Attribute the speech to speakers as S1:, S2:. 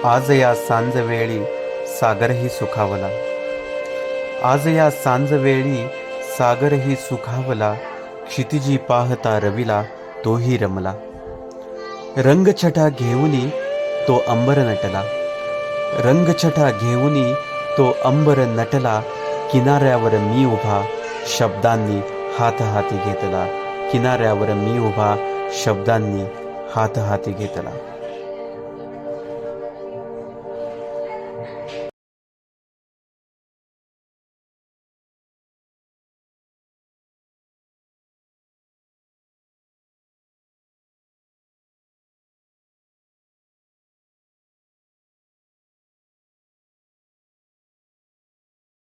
S1: आज या सांजवेळी सागरही सुखावला. आज या सांजवेळी सागरही सुखावला. क्षितिजी पाहता रविला तोही रमला. रंगछटा घेऊनी तो अंबर नटला. रंगछटा घेऊनी तो अंबर नटला. किनाऱ्यावर मी उभा शब्दांनी हात हाती घेतला. किनाऱ्यावर मी उभा शब्दांनी हात हाती घेतला.